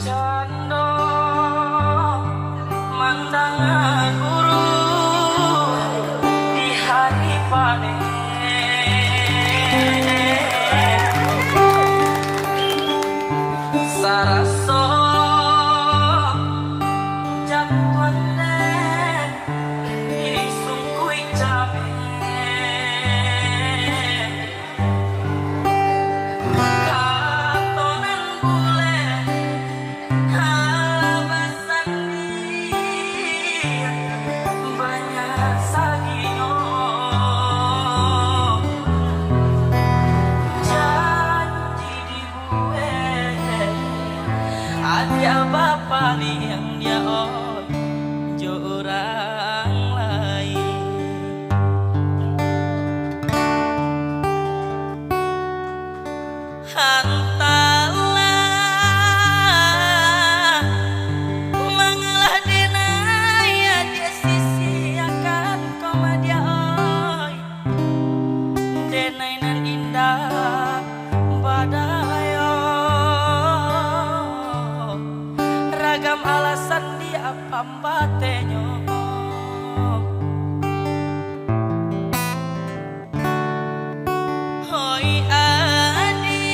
Cando mandangan guru di hari panen saraso jatuhane isungkui cabe katonan bule halabasan banyak saginyo janji di bue ada bapak yang dia jo orang lain hantalah mengalah dinaya dia sisi akan koma dia oi denai nan indah badayo ragam alasan dia pambatenyo hoi adi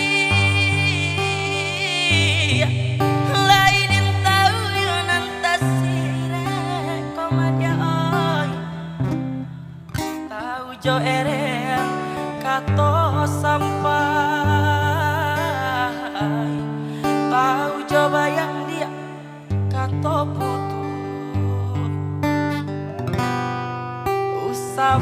lainin tahu yo nantasire koma dia oi tahu jo eren kato sampai tahu jo bayang dia kato putus usah